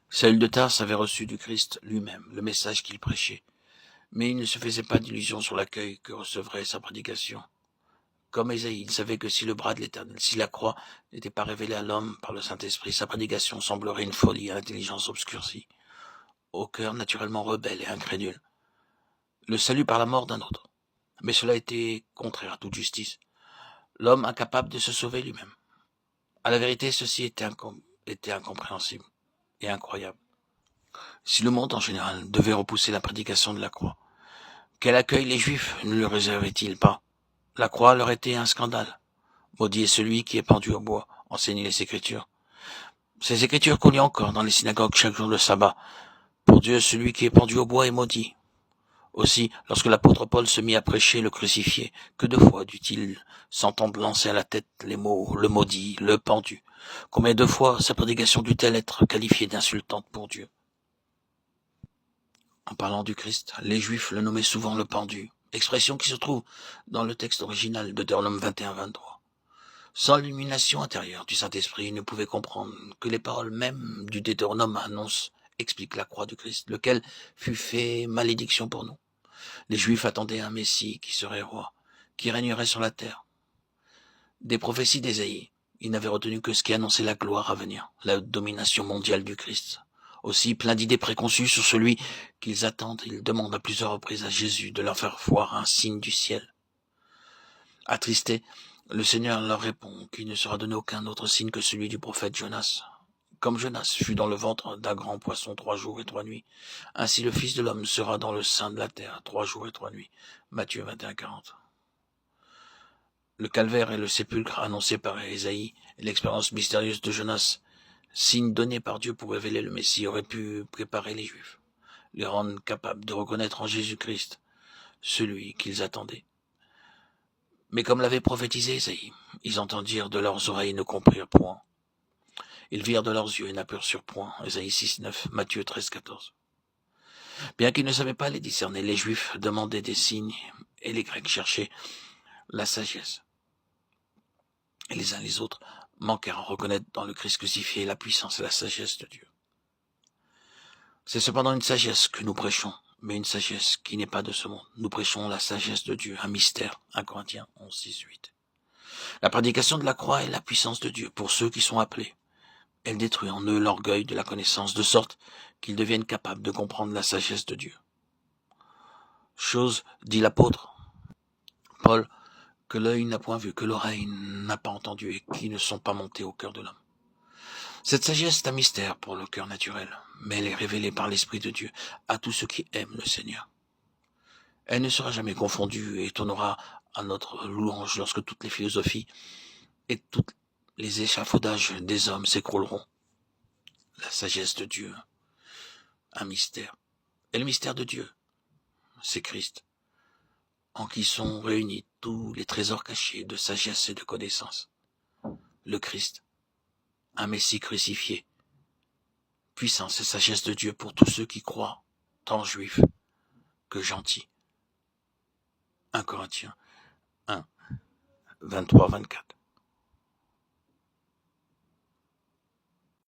Saül de Tarse avait reçu du Christ lui-même le message qu'il prêchait, mais il ne se faisait pas d'illusions sur l'accueil que recevrait sa prédication. Comme Ésaïe, il savait que si le bras de l'Éternel, si la croix n'était pas révélée à l'homme par le Saint-Esprit, sa prédication semblerait une folie à l'intelligence obscurcie, au cœur naturellement rebelle et incrédule. Le salut par la mort d'un autre. Mais cela était contraire à toute justice. L'homme incapable de se sauver lui-même. À la vérité, ceci était incompréhensible et incroyable. Si le monde en général devait repousser la prédication de la croix, quel accueil les Juifs ne le réservaient-ils pas? La croix leur était un scandale. Maudit est celui qui est pendu au bois, enseignait les Écritures. Ces Écritures qu'on lit encore dans les synagogues chaque jour de sabbat. Pour Dieu, celui qui est pendu au bois est maudit. Aussi, lorsque l'apôtre Paul se mit à prêcher le crucifié, que de fois dut-il s'entendre lancer à la tête les mots, le maudit, le pendu. Combien de fois sa prédication dut-elle être qualifiée d'insultante pour Dieu? En parlant du Christ, les Juifs le nommaient souvent le pendu, expression qui se trouve dans le texte original de Deutéronome 21-23. Sans l'illumination intérieure du Saint-Esprit, ils ne pouvaient comprendre que les paroles mêmes du Deutéronome annoncent, expliquent la croix du Christ, lequel fut fait malédiction pour nous. Les Juifs attendaient un Messie qui serait roi, qui régnerait sur la terre. Des prophéties d'Ésaïe, ils n'avaient retenu que ce qui annonçait la gloire à venir, la domination mondiale du Christ. Aussi, plein d'idées préconçues sur celui qu'ils attendent, ils demandent à plusieurs reprises à Jésus de leur faire voir un signe du ciel. Attristé, le Seigneur leur répond qu'il ne sera donné aucun autre signe que celui du prophète Jonas. Comme Jonas fut dans le ventre d'un grand poisson 3 jours et 3 nuits, ainsi le Fils de l'homme sera dans le sein de la terre 3 jours et 3 nuits. Matthieu 21-40. Le calvaire et le sépulcre annoncé par Ésaïe et l'expérience mystérieuse de Jonas, signe donné par Dieu pour révéler le Messie, auraient pu préparer les Juifs, les rendre capables de reconnaître en Jésus-Christ celui qu'ils attendaient. Mais comme l'avait prophétisé Ésaïe, ils entendirent de leurs oreilles et ne comprirent point. Ils virent de leurs yeux et n'aperçurent point. Ésaïe 6-9, Matthieu 13-14. Bien qu'ils ne savaient pas les discerner, les Juifs demandaient des signes et les Grecs cherchaient la sagesse. Et les uns les autres manquèrent à reconnaître dans le Christ crucifié la puissance et la sagesse de Dieu. C'est cependant une sagesse que nous prêchons, mais une sagesse qui n'est pas de ce monde. Nous prêchons la sagesse de Dieu, un mystère, 1 Corinthiens 11-6-8. La prédication de la croix est la puissance de Dieu pour ceux qui sont appelés. Elle détruit en eux l'orgueil de la connaissance, de sorte qu'ils deviennent capables de comprendre la sagesse de Dieu. Chose, dit l'apôtre Paul, que l'œil n'a point vu, que l'oreille n'a pas entendu et qui ne sont pas montés au cœur de l'homme. Cette sagesse est un mystère pour le cœur naturel, mais elle est révélée par l'Esprit de Dieu à tous ceux qui aiment le Seigneur. Elle ne sera jamais confondue et tournera à notre louange lorsque toutes les philosophies et tous les échafaudages des hommes s'écrouleront. La sagesse de Dieu, un mystère. Et le mystère de Dieu, c'est Christ, en qui sont réunis tous les trésors cachés de sagesse et de connaissance. Le Christ, un Messie crucifié, puissance et sagesse de Dieu pour tous ceux qui croient, tant juifs que gentils. 1 Corinthiens 1, 23-24.